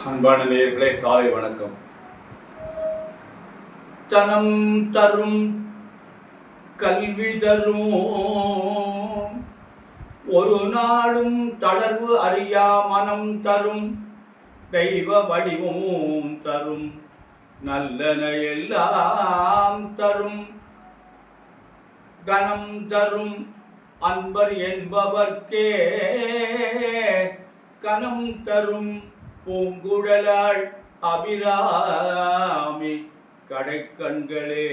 அன்பான நேயர்களே, காலை வணக்கம். தனம் தரும் கல்வி தரும் ஒரு நாளும் தளர்வு அறியா மனம் தரும் தெய்வ வடிவமும் தரும் நல்லன எல்லாம் தரும் கனம் தரும் அன்பர் என்பவர்க்கே கனம் தரும் பூங்குழலாள் அபிராமி கடைக்கண்களே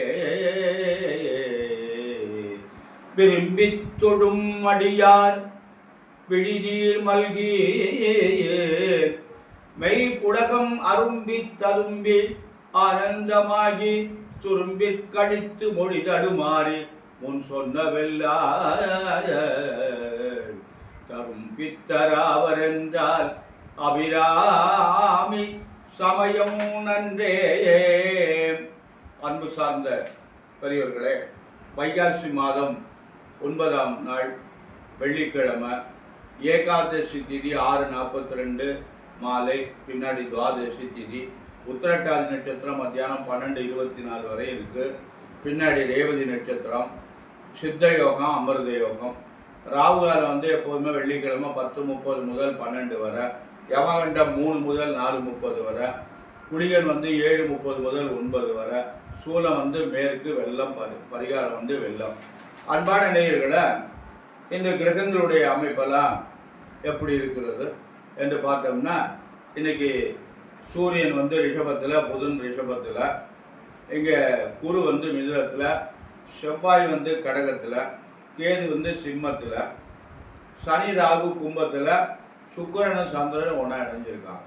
விரும்பித் தொடும் அடியார் விழிநீர் மல்கி மெய் புலகம் அரும்பித் தரும்பி ஆனந்தமாகி சுரும்பிற் கடித்து மொழி தடுமாறி முன் சொன்னவெல்லா தரும்பித்தராவர் என்றால் அபிராமி சமயம் நன்றே. அன்பு சார்ந்த பெரியவர்களே, வைகாசி மாதம் 9ஆம் நாள் வெள்ளிக்கிழமை, ஏகாதசி திதி 6:42 மாலை, பின்னாடி துவாதசி திதி, உத்திரட்டாதி நட்சத்திரம் மத்தியானம் 12:24 வரை இருக்கு. பின்னாடி ரேவதி நட்சத்திரம், சித்த யோகம், அமிர்த யோகம். ராகுகாலம் எப்போதுமே வெள்ளிக்கிழமை 10:30 முதல் 12 வரை, யமகண்டம் 3 முதல் 4:30 வரை, குளிகன் 7:30 முதல் 9 வரை, சூலம் மேற்கு, வெள்ளம் பரிகாரம் வெள்ளம். அன்பான நேயர்களை, இந்த கிரகங்களுடைய அமைப்பெல்லாம் எப்படி இருக்கிறது என்று பார்த்தோம்னா, இன்னைக்கு சூரியன் ரிஷபத்தில், புதன் ரிஷபத்தில், இங்கே குரு மிதுனத்தில், செவ்வாய் கடகத்தில், கேது சிம்மத்தில், சனி ராகு கும்பத்தில், சுக்கிரனும் சந்திரன் ஒன்றா இணைஞ்சிருக்காங்க.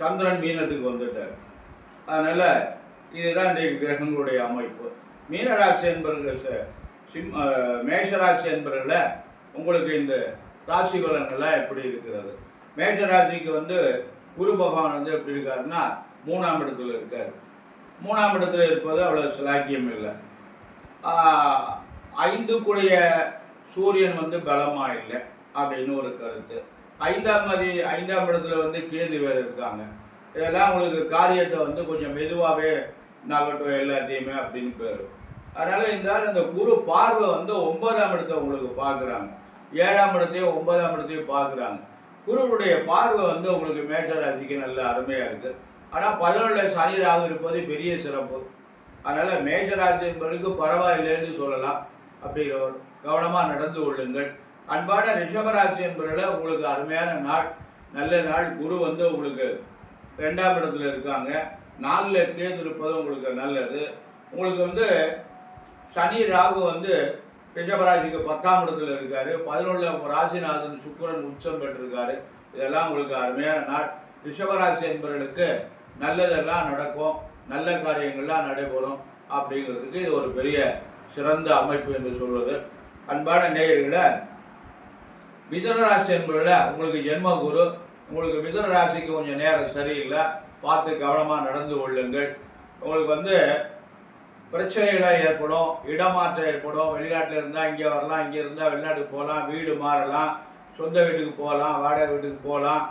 சந்திரன் மீனத்துக்கு வந்துட்டார். அதனால் இதுதான் இன்றைக்கு கிரகங்களுடைய அமைப்பு. மீனராசி என்பவர்கள், மேஷராசி என்பவர்கள உங்களுக்கு இந்த ராசி பலன்கள்லாம் எப்படி இருக்கிறது? மேஷராசிக்கு குரு பகவான் எப்படி இருக்காருன்னா 3ஆம் இடத்துல இருக்கார். 3ஆம் இடத்துல இருப்பது அவ்வளோ சிலாக்கியம் இல்லை. 5 சூரியன் பலமாக இல்லை அப்படின்னு ஒரு கருத்து. 5ஆம் இடத்துல கேது வேறு இருக்காங்க. இதெல்லாம் உங்களுக்கு காரியத்தை கொஞ்சம் மெதுவாகவே நகட்டும் எல்லாத்தையுமே அப்படின்னு பேர். அதனால் இருந்தாலும் அந்த குரு பார்வை 9ஆம் இடத்தை உங்களுக்கு பார்க்குறாங்க. 7ஆம் இடத்தையும் 9ஆம் இடத்தையும் பார்க்குறாங்க. குருவுடைய பார்வை உங்களுக்கு மேஷராசிக்கு நல்ல அருமையாக இருக்குது. ஆனால் 11 சனி ராகு இருப்பது பெரிய சிறப்பு. அதனால் மேஷராசி என்பதற்கு பரவாயில்லைன்னு சொல்லலாம். அப்படி கவனமாக நடந்து கொள்ளுங்கள். அன்பான ரிஷபராசி என்பதில் உங்களுக்கு அருமையான நாள், நல்ல நாள். குரு உங்களுக்கு 2ஆம் இடத்துல இருக்காங்க. 4ல் கேது இருப்பது உங்களுக்கு நல்லது. உங்களுக்கு சனி ராகு ரிஷபராசிக்கு 10ஆம் இடத்துல இருக்கார். 11 ராசிநாதன் சுக்கிரன் உச்சம் பெற்றிருக்காரு. இதெல்லாம் உங்களுக்கு அருமையான நாள். ரிஷபராசி என்பவர்களுக்கு நல்லதெல்லாம் நடக்கும், நல்ல காரியங்கள்லாம் நடைபெறும். அப்படிங்கிறதுக்கு இது ஒரு பெரிய சிறந்த அமைப்பு என்று சொல்வது. அன்பான நேயர்களை, மிதுனராசி என்பதில் உங்களுக்கு ஜென்ம குரு. உங்களுக்கு மிதுனராசிக்கு கொஞ்சம் நேரம் சரியில்லை, பார்த்து கவனமாக நடந்து கொள்ளுங்கள். உங்களுக்கு பிரச்சனைகளாக ஏற்படும், இடமாற்றம் ஏற்படும். வெளிநாட்டில் இருந்தால் இங்கே வரலாம், இங்கே இருந்தால் வெளிநாட்டுக்கு போகலாம், வீடு மாறலாம், சொந்த வீட்டுக்கு போகலாம், வாடகை வீட்டுக்கு போகலாம்.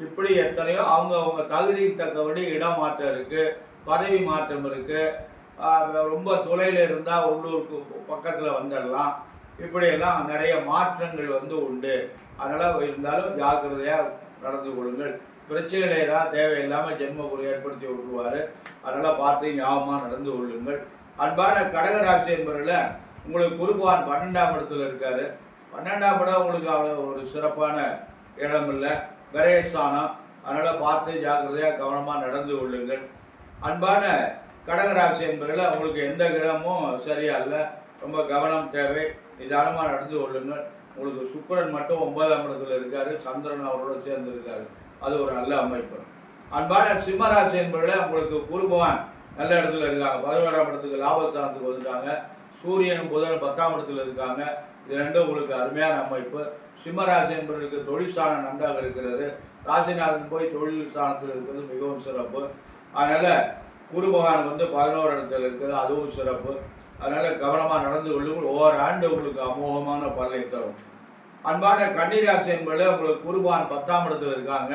இப்படி எத்தனையோ அவங்க தகுதிக்கு தக்கபடி இடமாற்றம் இருக்குது, பதவி மாற்றம் இருக்குது. ரொம்ப தொலைவில் இருந்தால் உள்ளூருக்கு பக்கத்தில் வந்துடலாம். இப்படியெல்லாம் நிறைய மாற்றங்கள் உண்டு. அதனால் இருந்தாலும் ஜாக்கிரதையாக நடந்து கொள்ளுங்கள். பிரச்சனைகளை தான் தேவையில்லாமல் ஜென்மகுரு ஏற்படுத்தி விட்டுருவார். அதனால் பார்த்து ஞாபகமாக நடந்து கொள்ளுங்கள். அன்பான கடகராசி என்பவர்கள் உங்களுக்கு குருபவான் 12ஆம் இடத்துல இருக்கார். 12ஆம் இடம் உங்களுக்கு அவ்வளோ ஒரு சிறப்பான இடம் இல்லை, விரயஸ்தானம். அதனால் பார்த்து ஜாக்கிரதையாக கவனமாக நடந்து கொள்ளுங்கள். அன்பான கடகராசி என்பவர்கள் உங்களுக்கு எந்த கிரகமும் சரியா இல்லை, ரொம்ப கவனம் தேவை, நிதானமாக நடந்து கொள்ளுங்கள். உங்களுக்கு சுக்கிரன் மட்டும் 9ஆம் இடத்துல இருக்கார், சந்திரன் அவரோட சேர்ந்து இருக்காரு. அது ஒரு நல்ல அமைப்பு. அன்பான சிம்மராசி என்பவர்கள் உங்களுக்கு குருபவான் நல்ல இடத்துல இருக்காங்க. 11ஆம் இடத்துக்கு லாபஸ்தானத்துக்கு வந்துட்டாங்க. சூரியனும் புதன் 10ஆம் இடத்துல இருக்காங்க. இது ரெண்டும் உங்களுக்கு அருமையான அமைப்பு. சிம்மராசி என்பவர்களுக்கு தொழில் ஸ்தானம் நன்றாக இருக்கிறது. ராசிநாதன் போய் தொழில் ஸ்தானத்தில் இருக்கிறது மிகவும் சிறப்பு. அதனால் குரு பகவான் 11 இடத்துல இருக்குது, அதுவும் சிறப்பு. அதனால் கவனமாக நடந்து கொள்ளுங்கள். ஒவ்வொரு ஆண்டு உங்களுக்கு அமோகமான பலனை தரும். அன்பான கன்னிராசி என்பதில் உங்களுக்கு குருபவான் 10ஆம் இடத்துல இருக்காங்க.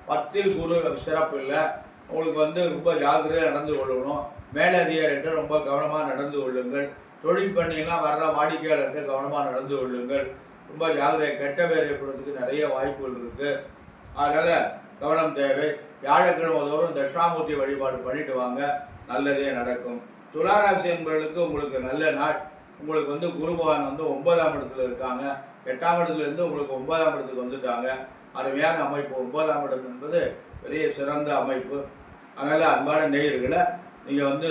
10ல் குரு சிறப்பு இல்லை. உங்களுக்கு வந்து ரொம்ப ஜாக்கிரதையாக நடந்து கொள்ளணும். மேலதிகாரிகிட்ட ரொம்ப கவனமாக நடந்து கொள்ளுங்கள். தொழில் பண்ணிலாம் வர்ற வாடிக்கையாளர்கிட்ட கவனமாக நடந்து கொள்ளுங்கள். ரொம்ப ஜாக்கிரதை, கெட்ட பேர் ஏற்படுறதுக்கு நிறைய வாய்ப்புகள் இருக்குது. அதனால் கவனம் தேவை. வியாழக்கிழமை தோறும் தட்சிணாமூர்த்தி வழிபாடு பண்ணிட்டு வாங்க, நல்லதே நடக்கும். துளாராசி என்பவர்களுக்கு உங்களுக்கு நல்ல நாள். உங்களுக்கு வந்து குரு பகவான் வந்து 9ஆம் இடத்துல இருக்காங்க. 8ஆம் இடத்துலேருந்து உங்களுக்கு 9ஆம் இடத்துக்கு வந்துட்டாங்க. அருமையான அமைப்பு. 9ஆம் இடம் என்பது பெரிய சிறந்த அமைப்பு. அதனால் அன்பான நேயர்களை நீங்கள் வந்து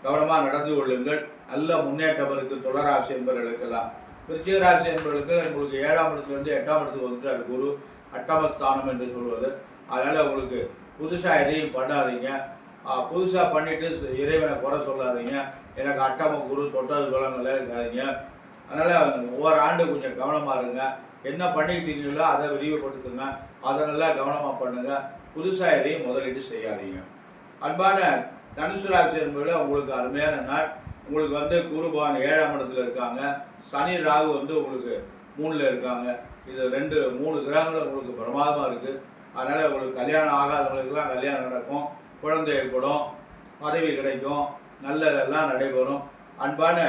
கவனமாக நடந்து கொள்ளுங்கள். நல்ல முன்னேற்றம் இருக்குது துளாராசி என்பவர்களுக்கெல்லாம். விருச்சிக ராசி என்பவர்களுக்கு உங்களுக்கு 7ஆம் இடத்துலேருந்து 8ஆம் இடத்துக்கு வந்துட்டார் குரு, அட்டமஸ்தானம் என்று சொல்வது. அதனால் உங்களுக்கு புதுசாக எதையும் பண்ணாதீங்க. புதுசாக பண்ணிவிட்டு இறைவனை குறை சொல்லாதீங்க. எனக்கு அட்டம குரு தொட்டது குலங்களே இருக்காதீங்க. அதனால் ஒவ்வொரு ஆண்டு கொஞ்சம் கவனமாக இருங்க. என்ன பண்ணிக்கிட்டீங்களோ அதை விரிவுபடுத்துங்க. அதை நல்லா கவனமாக பண்ணுங்கள். புதுசாக எதையும் முதலீடு செய்யாதீங்க. அன்பான தனுசு ராசி என்பதில் உங்களுக்கு அருமையான நாள். உங்களுக்கு வந்து குரு பகவான் 7ஆம் இடத்துல இருக்காங்க. சனி ராகு வந்து உங்களுக்கு 3ல் இருக்காங்க. இது 3 கிரகங்கள் உங்களுக்கு பிரமாதமாக இருக்குது. அதனால் உங்களுக்கு கல்யாணம் ஆகாதவங்களுக்கெல்லாம் கல்யாணம் நடக்கும், குழந்தை ஏற்படும், பதவி கிடைக்கும், நல்லதெல்லாம் நடைபெறும். அன்பான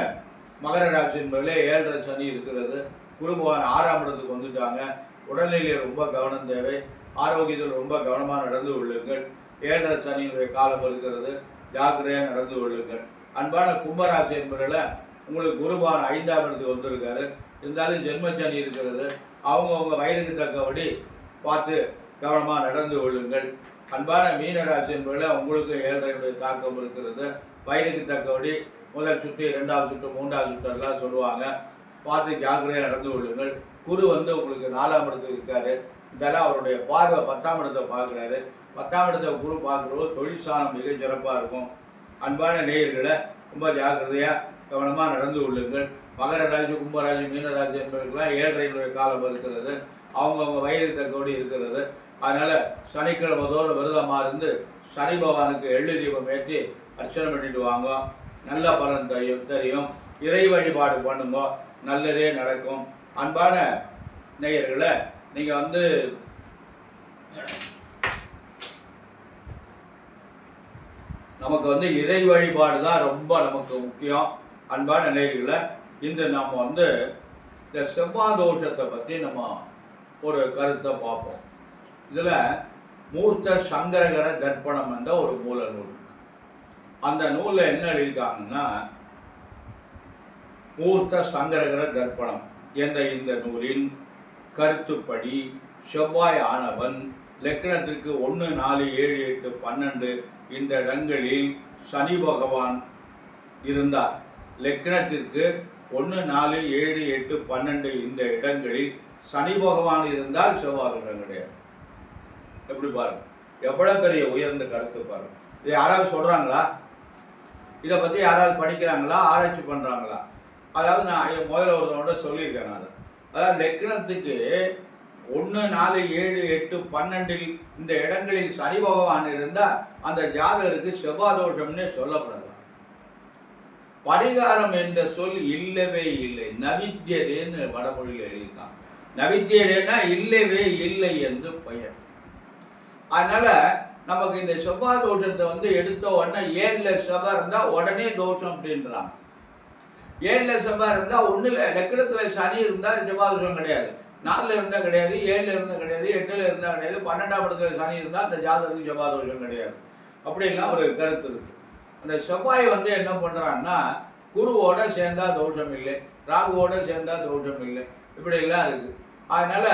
மகர ராசி என்பதிலே 7ரை சனி இருக்கிறது. குரு பகவான் 6ஆம் இடத்துக்கு வந்துட்டாங்க. உடல்நிலையில் ரொம்ப கவனம் தேவை. ஆரோக்கியத்தில் ரொம்ப கவனமாக நடந்து கொள்ளுங்கள். 7ரை சனியினுடைய காலம் இருக்கிறது, ஜாக்கிரதையாக நடந்து கொள்ளுங்கள். அன்பான கும்பராசி என்பதில் உங்களுக்கு குரு பகவான் 5ஆம் இடத்துக்கு வந்திருக்காரு. இருந்தாலும் ஜென்மச்சனி இருக்கிறது. அவங்கவுங்க வயதுக்கு தக்கபடி பார்த்து கவனமாக நடந்து கொள்ளுங்கள். அன்பான மீனராசி என்பதில் உங்களுக்கு 7ரையுடைய தாக்கம் இருக்கிறது. வயதுக்கு தக்கபடி முதல் சுற்று, 2ஆவது சுற்று, 3ஆவது சுற்றெல்லாம் சொல்லுவாங்க. பார்த்து ஜாக்கிரதையாக நடந்து கொள்ளுங்கள். குரு வந்து உங்களுக்கு 4ஆம் இடத்துக்கு இருக்காரு. இதெல்லாம் அவருடைய பார்வை 10ஆம் இடத்தை பார்க்குறாரு. 10ஆம் இடத்தை குரு பார்க்குறவோ தொழில் ஸ்தானம் மிக சிறப்பாக இருக்கும். அன்பான நேயர்களை ரொம்ப ஜாக்கிரதையாக கவனமாக நடந்து கொள்ளுங்கள். மகர ராசி, கும்பராசி, மீனராசி என்பவர்களுக்கெல்லாம் 7ரையுடைய காலம் இருக்கிறது. அவங்கவுங்க வயதுக்கு தக்கபடி இருக்கிறது. அதனால் சனிக்கிழமை தோறும் விரதமாக இருந்து சனி பகவானுக்கு எள்ளு தீபம் ஏற்றி அர்ச்சனை பண்ணிட்டு வாங்க, நல்ல பலன் தெரியும். இறை வழிபாடு பண்ணுங்க, நல்லதே நடக்கும். அன்பான நேயர்களை நீங்கள் வந்து நமக்கு வந்து இறை வழிபாடு தான் ரொம்ப நமக்கு முக்கியம். அன்பான நேயர்களை இன்று நம்ம வந்து இந்த செவ்வாய் தோஷத்தை பற்றி நம்ம ஒரு கருத்தை பார்ப்போம். இதில் மூர்த்த சங்கரகர தர்ப்பணம் என்ற ஒரு மூல நூல். அந்த நூலில் என்ன எழுதியிருக்காங்கன்னா, மூர்த்த சங்கரகர தர்ப்பணம் என்ற இந்த நூலின் கருத்துப்படி செவ்வாய் ஆனவன் லக்னத்திற்கு 1, 4, 7, 8, 12 இந்த இடங்களில் சனி பகவான் இருந்தார். லக்னத்திற்கு 1, 4, 7, 8, 12 இந்த இடங்களில் சனி பகவான் இருந்தால் செவ்வாய் கிரகம் கிடையாது. எப்படி பாருங்க, எவ்வளவு பெரிய உயர்ந்த கருத்து பாருங்க. இதை யாராவது சொல்றாங்களா? இதை பற்றி யாராவது படிக்கிறாங்களா, ஆராய்ச்சி பண்ணுறாங்களா? அதாவது நான் முதல்ல ஒருத்தனோட சொல்லியிருக்கேன். நான் அதாவது லக்னத்துக்கு 1, 4, 7, 8, 12 இந்த இடங்களில் சனி பகவான் இருந்தால் அந்த ஜாதகருக்கு செவ்வாய் தோஷம்னே சொல்லப்படலாம். பரிகாரம் என்ற சொல் இல்லவே இல்லை. நவித்தியதேன்னு வடமொழியில் எழுதியிருக்காங்க. நவித்தியதேன்னா இல்லவே இல்லை என்று பெயர். அதனால நமக்கு இந்த செவ்வாய் தோஷத்தை வந்து எடுத்த உடனே 7ல் செவ்வாய் இருந்தால் உடனே தோஷம் அப்படின்றாங்க. 7ல் செவ்வாய் இருந்தால் ஒன்றில் லக்னத்தில் சனி இருந்தால் செவ்வாய் தோஷம் கிடையாது. 4ல் இருந்தால் கிடையாது, 7ல் இருந்தால் கிடையாது, 8ல் இருந்தால் கிடையாது, 12ஆம் இடத்துல சனி இருந்தால் அந்த ஜாதகத்துக்கு செவ்வாய் தோஷம் கிடையாது. அப்படின்லாம் ஒரு கருத்து இருக்கு. அந்த செவ்வாய் வந்து என்ன பண்ணுறான்னா, குருவோட சேர்ந்தா தோஷம் இல்லை, ராகுவோட சேர்ந்தா தோஷம் இல்லை, இப்படியெல்லாம் இருக்குது. அதனால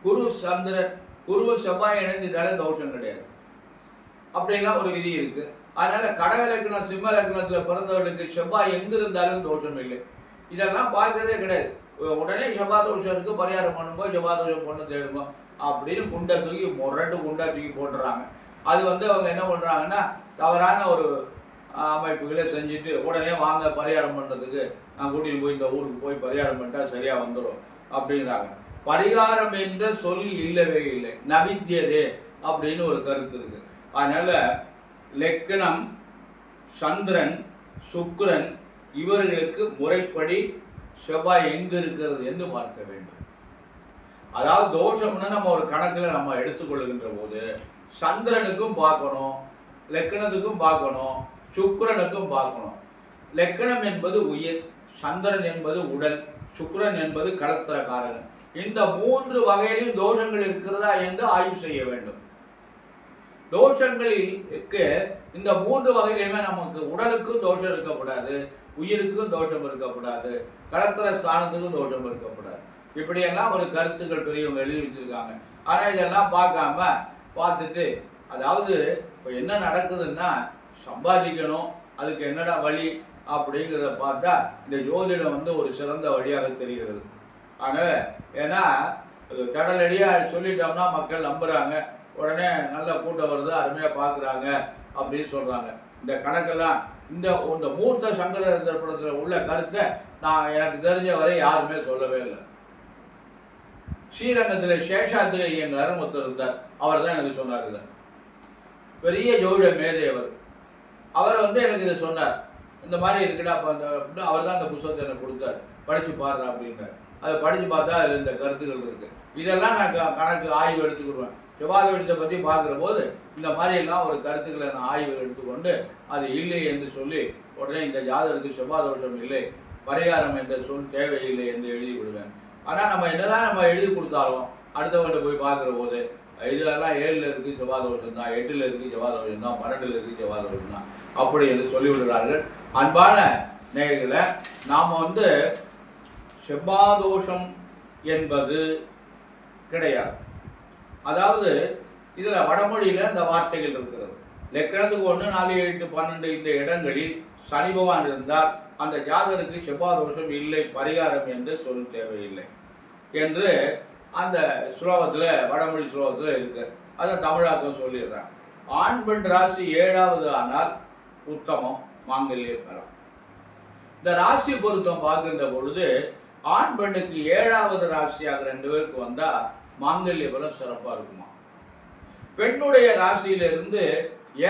குரு செவ்வாய் இணைந்தாலே தோஷம் கிடையாது. அப்படின்லாம் ஒரு விதி இருக்கு. அதனால கடக லக்னம், சிம்ம லக்னத்தில் பிறந்தவர்களுக்கு செவ்வாய் எங்க இருந்தாலும் தோஷம் இல்லை. இதெல்லாம் பார்க்கறதே கிடையாது. உடனே செவ்வாய் தோஷம் இருக்கு, பரிகாரம் பண்ணும்போது செவ்வாய் தோஷம் பொண்ணு தேடுங்க அப்படின்னு குண்டை தூக்கி குண்டா தூக்கி போட்டுறாங்க. அது வந்து அவங்க என்ன பண்ணுறாங்கன்னா, தவறான ஒரு அமைப்புகளை செஞ்சுட்டு உடனே வாங்க பரிகாரம் பண்ணுறதுக்கு நான் கூட்டிகிட்டு போய் இந்த ஊருக்கு போய் பரிகாரம் பண்ணிட்டா சரியாக வந்துடும் அப்படிங்கிறாங்க. பரிகாரம் என்ற சொல் இல்லவே இல்லை, நவித்தியதே அப்படின்னு ஒரு கருத்து இருக்கு. அதனால லக்னம், சந்திரன், சுக்கிரன் இவர்களுக்கு முறைப்படி செவ்வாய் எங்கு இருக்கிறது என்று பார்க்க வேண்டும். அதாவது தோஷம்னு நம்ம ஒரு கணக்கில் நம்ம எடுத்துக்கொள்கின்ற போது சந்திரனுக்கும் பார்க்கணும், லக்கணத்துக்கும் பார்க்கணும், சுக்கிரனுக்கும் பார்க்கணும். லக்கணம் என்பது உயிர், சந்திரன் என்பது உடல், சுக்கிரன் என்பது களத்திர காரகன். இந்த 3 வகையிலும் தோஷங்கள் இருக்கிறதா என்று ஆய்வு செய்ய வேண்டும். தோஷங்களுக்கு இந்த 3 வகையிலுமே நமக்கு உடலுக்கும் தோஷம் இருக்கக்கூடாது, உயிருக்கும் தோஷம் இருக்கக்கூடாது, களத்திர ஸ்தானத்துக்கும் தோஷம் இருக்கக்கூடாது. இப்படியெல்லாம் ஒரு கருத்துக்கள் பெரியவங்க எழுதி வச்சிருக்காங்க. ஆனால் இதெல்லாம் பார்த்துட்டு அதாவது இப்போ என்ன நடக்குதுன்னா சம்பாதிக்கணும், அதுக்கு என்னடா வழி அப்படிங்கிறத பார்த்தா இந்த ஜோதிடம் ஒரு சிறந்த வழியாக தெரிகிறது. அதனால் ஏன்னா கடலடியாக சொல்லிட்டோம்னா மக்கள் நம்புகிறாங்க, உடனே நல்ல கூட்டம் வருது, அருமையாக பார்க்குறாங்க அப்படின்னு சொல்கிறாங்க. இந்த கணக்கெல்லாம் இந்த மூர்த்த சங்கர படத்தில் உள்ள கருத்தை நான் எனக்கு தெரிஞ்ச வரை யாருமே சொல்லவே இல்லை. ஸ்ரீரங்கத்தில் சேஷாத்திரி ஐயங்காரன் ஒருத்தர் இருந்தார், அவர் தான் எனக்கு சொன்னார். இதை பெரிய ஜோதிட மேதை அவர் எனக்கு இதை சொன்னார். இந்த மாதிரி இருக்குடா அப்போ அவர் தான் அந்த புத்தகத்தை எனக்கு கொடுத்தார், படித்து பாடுறா அப்படின்னார். அதை படித்து பார்த்தா அதில் இந்த கருத்துக்கள் இருக்குது. இதெல்லாம் நான் கணக்கு ஆய்வு எடுத்துக்கிடுவேன். செவ்வாதோஷத்தை பற்றி பார்க்குற போது இந்த மாதிரியெல்லாம் ஒரு கருத்துக்களை நான் ஆய்வு எடுத்துக்கொண்டு அது இல்லை என்று சொல்லி உடனே இந்த ஜாதகத்துக்கு செவ்வாதோஷம் இல்லை, பரிகாரம் என்ற சொல் தேவையில்லை என்று எழுதி விடுவேன். ஆனால் நம்ம என்னதான் நம்ம எழுதி கொடுத்தாலும் அடுத்தவங்கள்ட்ட போய் பார்க்குற போது இதெல்லாம் 7ல் இருக்குது செவ்வாதோஷம் தான், 8ல் இருக்குது செவ்வாதோஷம் தான், 12ல் இருக்குது செவ்வாதோஷம் தான் அப்படி என்று சொல்லிவிடுகிறார்கள். அன்பான நேயர்களை நாம் செவ்வாதோஷம் என்பது கிடையாது. அதாவது இதில் வடமொழியில் இந்த வார்த்தைகள் இருக்கிறது. லக்கணத்துக்கு 1, 4, 8, 12 இந்த இடங்களில் சனி பகவான் இருந்தால் அந்த ஜாதகருக்கு செவ்வாதோஷம் இல்லை, பரிகாரம் என்று சொல்ல தேவையில்லை என்று அந்த ஸ்லோகத்தில் வடமொழி ஸ்லோகத்தில் இருக்கு. அதை தமிழாக்கம் சொல்லிடுறாங்க. ஆண் பெண் ராசி 7வது ஆனால் உத்தமம், மாங்கல்ய பலம். இந்த ராசி பொருத்தம் பார்க்கின்ற பொழுது ஆண் பெண்ணுக்கு 7வது ராசியாக 2 பேருக்கு வந்தால் மாங்கல்ய பலம் சிறப்பாக இருக்குமா. பெண்ணுடைய ராசியிலிருந்து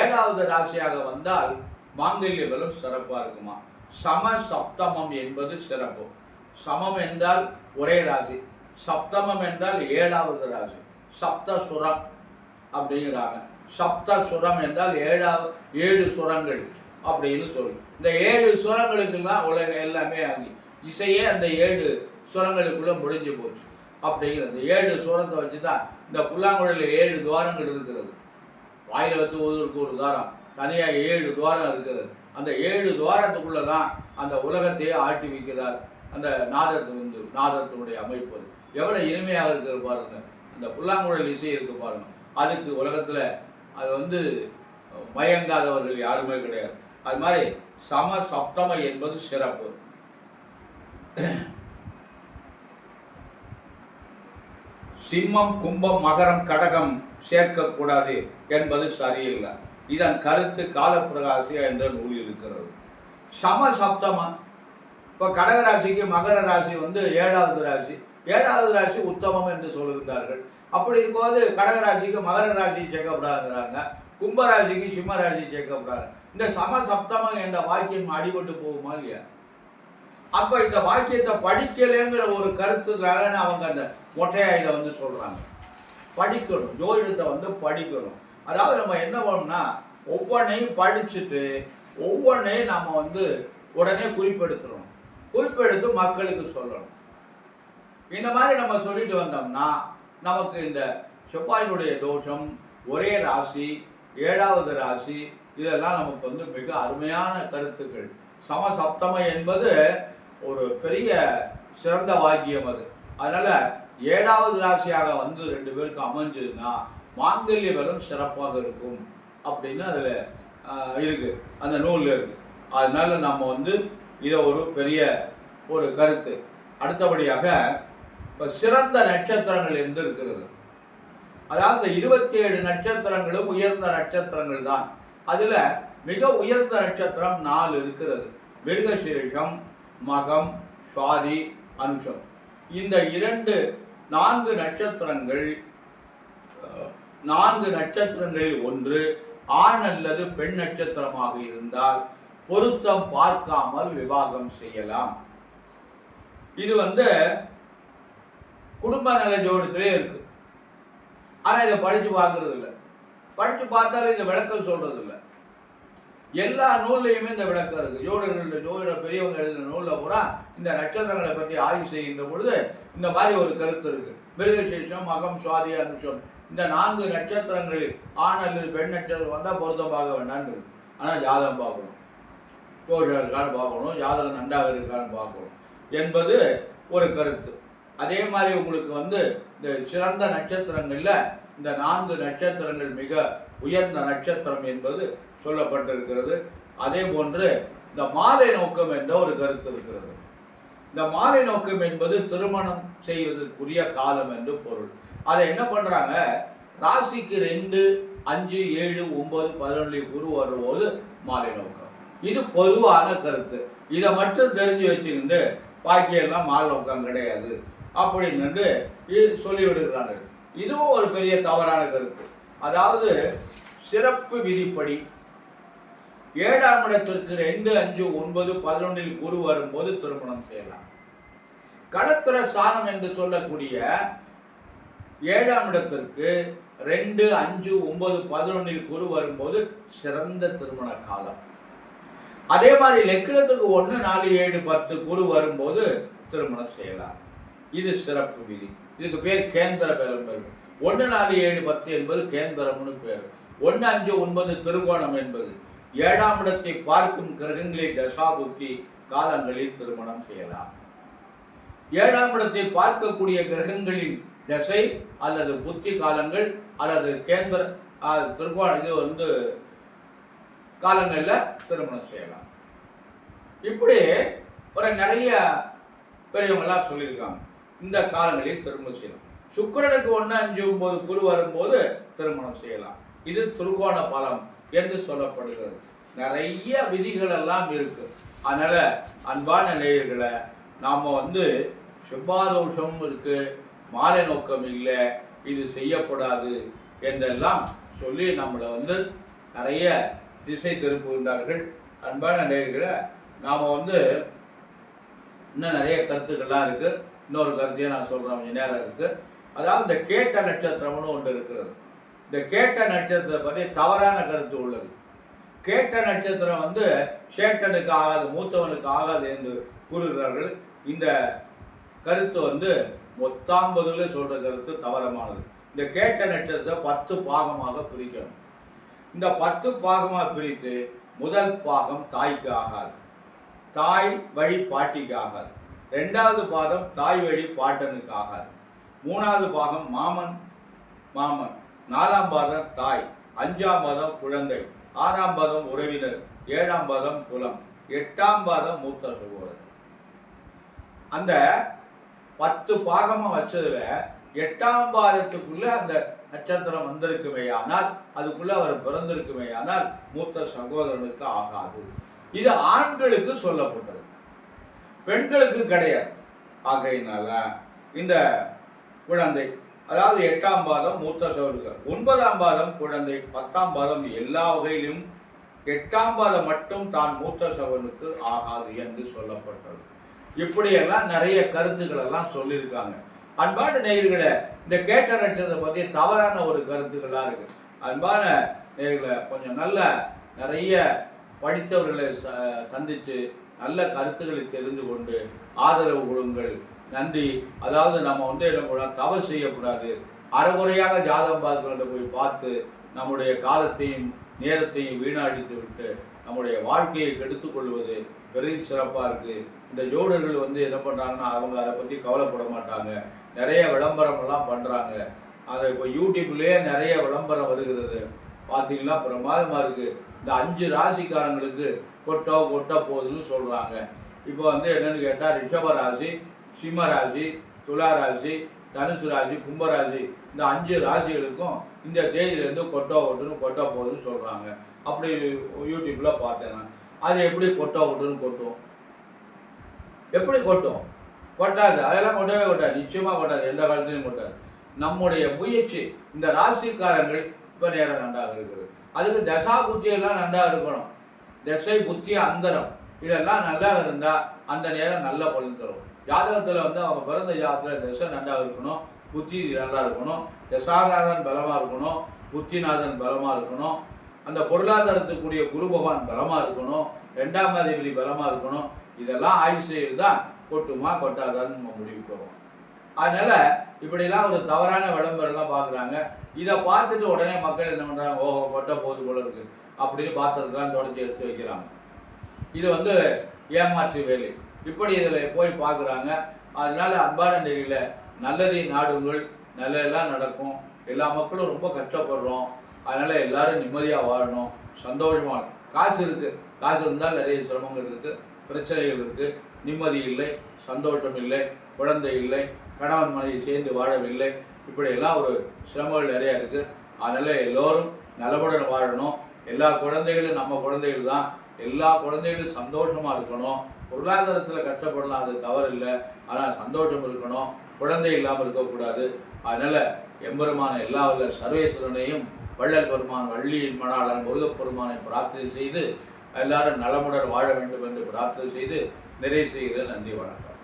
7வது ராசியாக வந்தால் மாங்கல்ய பலம் சிறப்பாக இருக்குமா. சம சப்தமம் என்பது சிறப்பு. சமம் என்றால் ஒரே ராசி, சப்தமம் என்றால் 7வது ராசி. சப்த சுரம் அப்படிங்கிறாங்க. சப்த சுரம் என்றால் 7 சுரங்கள் அப்படின்னு சொல்லு. இந்த 7 சுரங்களுக்கெல்லாம் உலகம் எல்லாமே ஆகி இசையே அந்த 7 சுரங்களுக்குள்ள முடிஞ்சு போச்சு அப்படிங்கிறது. 7 சுரத்தை வச்சு தான் இந்த புல்லாங்குழலில் 7 துவாரங்கள் இருக்கிறது. வாயில் வச்சு ஊதுவதற்கு ஒரு துவாரம், தனியாக 7 துவாரம் இருக்கிறது. அந்த 7 துவாரத்துக்குள்ளே தான் அந்த உலகத்தையே ஆட்டி வைக்கிறார் அந்த நாதத்தினுடைய அமைப்பு. எவ்வளோ இனிமையாக இருக்கிறது பாருங்கள். அந்த புல்லாங்குழல் இசை இருக்கு பாருங்கள். அதுக்கு உலகத்தில் அது மயங்காதவர்கள் யாருமே கிடையாது. அது மாதிரி சம சப்தம என்பது சிறப்பு. சிம்மம், கும்பம், மகரம், கடகம் சேர்க்கக்கூடாது என்பது சரியில்லை. இதன் கருத்து காலப்பிரகாசியா என்ற நூல் இருக்கிறது. சம சப்தமம். இப்போ கடகராசிக்கு மகர ராசி 7வது ராசி, 7வது ராசி உத்தமம் என்று சொல்லுகிறார்கள். அப்படி இருக்கும்போது கடகராசிக்கு மகர ராசி சேர்க்கப்படாதுங்கிறாங்க, கும்பராசிக்கு சிம்ம ராசி சேர்க்கப்படாது. இந்த சம சப்தமம் என்ற வாக்கியம் அடிபட்டு போகுமா இல்லையா? அப்போ இந்த வாக்கியத்தை படிக்கலைங்கிற ஒரு கருத்துனால அவங்க அந்த மொட்டையா இதை சொல்றாங்க. படிக்கணும், ஜோதிடத்தை படிக்கணும். அதாவது நம்ம என்ன பண்ணோம்னா ஒவ்வொன்றையும் படிச்சுட்டு ஒவ்வொன்றையும் நம்ம உடனே குறிப்பெடுத்துறோம். குறிப்பெடுத்து மக்களுக்கு சொல்லணும். இந்த மாதிரி நம்ம சொல்லிட்டு வந்தோம்னா நமக்கு இந்த செவ்வாயினுடைய தோஷம், ஒரே ராசி, 7வது ராசி, இதெல்லாம் நமக்கு மிக அருமையான கருத்துக்கள். சமசப்தம என்பது ஒரு பெரிய சிறந்த வாக்கியம். அதனால 7வது ராசியாக 2 பேருக்கு அமைஞ்சதுன்னா மாங்கல்ய பலம் சிறப்பாக இருக்கும் அப்படின்னு அதில் இருக்கு, அந்த நூலில் இருக்கு. அதனால நம்ம இதை ஒரு பெரிய ஒரு கருத்து. அடுத்தபடியாக இப்போ சிறந்த நட்சத்திரங்கள் என்று இருக்கிறது. அதாவது 27 நட்சத்திரங்களும் உயர்ந்த நட்சத்திரங்கள் தான். அதில் மிக உயர்ந்த நட்சத்திரம் 4 இருக்கிறது. மிருகசீரிஷம், மகம், சுவாதி, அனுஷம். இந்த 4 நட்சத்திரங்களில் ஒன்று ஆண் அல்லது பெண் நட்சத்திரமாக இருந்தால் பொருத்தம் பார்க்காமல் விவாகம் செய்யலாம். இது குடும்ப நல ஜோடத்திலே இருக்கு. ஆனால் இதை படித்து பார்க்கறது இல்லை. படித்து பார்த்தாலும் இந்த விளக்கம் சொல்றது இல்லை. எல்லா நூல்லையுமே இந்த விளக்கம் இருக்கு. ஜோதிட பெரியவங்க எழுதின நூலில் பூரா இந்த நட்சத்திரங்களை பற்றி ஆய்வு செய்கின்ற பொழுது இந்த மாதிரி ஒரு கருத்து இருக்கு. மிருகசீரிஷம், மகம், சுவாதி, அனுஷம் இந்த 4 நட்சத்திரங்களில் ஆண் அல்லது பெண் நட்சத்திரம் வந்தால் பொருத்தமாக வேண்டான்னு இருக்கு. ஆனால் ஜாதகம் பார்க்கணும், ஜோதிடம் இருக்கான்னு பார்க்கணும், ஜாதகம் நன்றாக இருக்கான்னு பார்க்கணும் என்பது ஒரு கருத்து. அதே மாதிரி உங்களுக்கு இந்த சிறந்த நட்சத்திரங்களில் இந்த 4 நட்சத்திரங்கள் மிக உயர்ந்த நட்சத்திரம் என்பது சொல்லப்பட்டிருக்கிறது. அதே போன்று இந்த மாலை நோக்கம் என்ற ஒரு கருத்து இருக்கிறது. இந்த மாலை நோக்கம் என்பது திருமணம் செய்வதற்குரிய காலம் என்று பொருள். அதை என்ன பண்றாங்க, ராசிக்கு 2, 5, 7, 9, 11 குரு வரும்போது மாலை நோக்கம். இது பொதுவான கருத்து. இதை மட்டும் தெரிஞ்சு வச்சுக்கிட்டு பாக்கியெல்லாம் மாலை நோக்கம் கிடையாது அப்படின்னு சொல்லிவிடுகிறாங்க. இதுவும் ஒரு பெரிய தவறான கருத்து. அதாவது சிறப்பு விதிப்படி 7ஆம் இடத்திற்கு 2, 5, 9, 11 குரு வரும்போது திருமணம் செய்யலாம். களத்திர சாணம் என்று சொல்லக்கூடிய 7ஆம் இடத்திற்கு 2, 5, 9, 11 குரு வரும்போது சிறந்த திருமண காலம். அதே மாதிரி லக்கினத்துக்கு 1, 4, 7, 10 குரு வரும்போது திருமணம் செய்யலாம். இது சிறப்பு விதி. இதுக்கு பேர் கேந்திர பலம். 1, 4, 7, 10 என்பது கேந்திரம்னு பேர். 1, 5, 9 திருகோணம் என்பது 7ஆம் இடத்தை பார்க்கும் கிரகங்களை தசாபுத்தி காலங்களில் திருமணம் செய்யலாம். 7ஆம் இடத்தை பார்க்கக்கூடிய கிரகங்களின் தசை அல்லது புத்தி காலங்கள் அல்லது கேந்திர திருகோணம் இது காலங்களில் திருமணம் செய்யலாம். இப்படி ஒரு நிறைய பெரியவங்களாம் சொல்லியிருக்காங்க. இந்த காலங்களில் திருமணம் செய்யலாம். சுக்கிரனுக்கு 1, 5, 9 குரு வரும்போது திருமணம் செய்யலாம். இது திருகோண பலம் என்று சொல்லப்படுகிறது. நிறைய விதிகள் எல்லாம் இருக்கு. அதனால அன்பான நேயர்களை நாம செவ்வாதோஷம் இருக்கு, மாலை நோக்கம் இல்லை, இது செய்யப்படாது என்றெல்லாம் சொல்லி நம்மளை நிறைய திசை திருப்புகின்றார்கள். அன்பான நேயர்களை நாம் இன்னும் நிறைய கருத்துக்கள்லாம் இருக்குது. இன்னொரு கருத்தையும் நான் சொல்கிறேன், கொஞ்சம் நேரம் இருக்குது. அதாவது இந்த கேட்ட நட்சத்திரம்னு ஒன்று இருக்கிறது. இந்த கேட்ட நட்சத்திரத்தை பற்றி தவறான கருத்து உள்ளது. கேட்ட நட்சத்திரம் சேட்டனுக்கு ஆகாது, மூத்தவனுக்கு ஆகாது என்று கூறுகிறார்கள். இந்த கருத்து மொத்தாம்பதுல சொல்கிற கருத்து தவறமானது. இந்த கேட்ட நட்சத்திரத்தை 10 பாகமாக பிரிக்கணும். இந்த 10 பாகமாக பிரித்து முதல் பாகம் தாய்க்கு ஆகாது, தாய் வழி பாட்டிக்கு ஆகாது. 2வது பாகம் தாய் வழி பாட்டனுக்கு ஆகாது. 3வது பாகம் மாமன், 4ஆம் பாதம் தாய், 5ஆம் பாதம் குழந்தை, 6ஆம் பாதம் உறவினர், 7ஆம் பாதம் குலம், 8ஆம் பாதம் மூத்த சகோதரர். அந்த 10 பாகமா வச்சதுல 8ஆம் பாதத்துக்குள்ள அந்த நட்சத்திரம் வந்திருக்குமே ஆனால், அதுக்குள்ள அவர் பிறந்திருக்குமே ஆனால் மூத்த சகோதரனுக்கு ஆகாது. இது ஆண்களுக்கு சொல்லப்பட்டது, பெண்களுக்கு கிடையாது. ஆகையினால இந்த குழந்தை, அதாவது 8ஆம் பாதம் மூத்த சகோதரர், 9ஆம் பாதம் குழந்தை, 10ஆம் பாதம் எல்லா வகையிலும், 8ஆம் பாதம் மட்டும் தான் மூத்த சகோதரனுக்கு ஆகாது என்று சொல்லப்பட்டது. இப்படியெல்லாம் நிறைய கருத்துக்கள் எல்லாம் சொல்லியிருக்காங்க. அன்பான நேயர்களே, இந்த கேட்ட நட்சத்திரத்தை பற்றி தவறான ஒரு கருத்துக்களாக இருக்கு. அன்பான நேயர்களை, கொஞ்சம் நல்ல நிறைய படித்தவர்களை சந்தித்து நல்ல கருத்துக்களை தெரிந்து கொண்டு ஆதரவு கொடுங்கள். நன்றி. அதாவது நம்ம என்ன தவறு செய்யக்கூடாது. அரைகுறையாக ஜாதகம் பார்த்து போய் பார்த்து நம்முடைய காலத்தையும் நேரத்தையும் வீணடித்து விட்டு நம்முடைய வாழ்க்கையை கெடுத்து கொள்வது பெரிய சிறப்பாக இருக்குது. இந்த ஜோடர்கள் என்ன பண்ணுறாங்கன்னா, அவங்க அதை பற்றி கவலைப்பட மாட்டாங்க. நிறைய விளம்பரமெல்லாம் பண்ணுறாங்க. அதை இப்போ யூடியூப்லேயே நிறைய விளம்பரம் வருகிறது. பார்த்தீங்கன்னா பிரமாதமாக இருக்குது. இந்த 5 ராசிக்காரங்களுக்கு கொட்ட போகுதுன்னு சொல்கிறாங்க. இப்போ என்னென்னு கேட்டால், ரிஷப ராசி, சிம்ம ராசி, துலா ராசி, தனுசு ராசி, கும்பராசி, இந்த 5 ராசிகளுக்கும் இந்த தேதியிலேருந்து கொட்ட போகுதுன்னு சொல்கிறாங்க. அப்படி யூடியூப்பில் பார்த்தேன் நான். அது எப்படி கொட்டுன்னு கொட்டும்? எப்படி கொட்டும்? கொட்டாது. அதெல்லாம் கொட்டவே கொட்டாது, நிச்சயமாக கொட்டாது, எந்த காலத்திலையும் கொட்டாது. நம்முடைய முயற்சி, இந்த ராசிக்காரங்கள் இப்போ நேரம் நன்றாக இருக்குது. அதுக்கு தசா புத்தியெல்லாம் நன்றாக இருக்கணும். தசை புத்தி அந்தரம் இதெல்லாம் நல்லா இருந்தால் அந்த நேரம் நல்ல பலன் தரும். ஜாதகத்தில் வந்து அவங்க பிறந்த ஜாதகத்தில் திசை நன்றாக இருக்கணும், புத்தி நல்லா இருக்கணும், தசாநாதன் பலமாக இருக்கணும், புத்திநாதன் பலமாக இருக்கணும், அந்த பொருளாதாரத்துக்குரிய குரு பகவான் பலமாக இருக்கணும், 2ஆம் அதிபதி பலமாக இருக்கணும். இதெல்லாம் ஆய்வு செய்து தான் கொட்டுமா கொட்டாதான்னு நம்ம முடிவுக்கு வரும். அதனால இப்படிலாம் ஒரு தவறான விளம்பரம்லாம் பார்க்குறாங்க. இதை பார்த்துட்டு உடனே மக்கள் என்ன பண்ணுறாங்க, ஓஹோ கொட்ட போது போல இருக்கு அப்படின்னு பாத்திரத்தெல்லாம் தொடச்சி எடுத்து வைக்கிறாங்க. இது வந்து ஏமாற்று வேலை. இப்படி இதில் போய் பார்க்குறாங்க. அதனால அன்பான நிலையில் நல்லதை நாடுங்கள், நல்லதெல்லாம் நடக்கும். எல்லா மக்களும் ரொம்ப கஷ்டப்படுறோம். அதனால எல்லாரும் நிம்மதியாக வாழணும், சந்தோஷமாக. காசு இருக்குது, காசு இருந்தால் நிறைய சிரமங்கள் இருக்குது, பிரச்சனைகள் இருக்குது, நிம்மதி இல்லை, சந்தோஷம் இல்லை, குழந்தை இல்லை, கணவன் மனைவி சேர்ந்து வாழவில்லை, இப்படியெல்லாம் ஒரு சிரமங்கள் நிறையா இருக்குது. அதனால் எல்லோரும் நலமுடன் வாழணும். எல்லா குழந்தைகளும் நம்ம குழந்தைகள் தான். எல்லா குழந்தைகளும் சந்தோஷமாக இருக்கணும். பொருளாதாரத்தில் கஷ்டப்படலாம், அது தவறு இல்லை. ஆனால் சந்தோஷம் இருக்கணும், குழந்தை இல்லாமல் இருக்கக்கூடாது. அதனால் எம்பெருமான எல்லா வல்ல சர்வேஸ்வரனையும் வள்ளல் பெருமான் வள்ளியின் மணாளன் முருகப்பெருமானை பிரார்த்தனை செய்து எல்லாரும் நலமுடன் வாழ வேண்டும் என்று பிரார்த்தனை செய்து நிறைவு செய்கிறேன். நன்றி, வணக்கம்.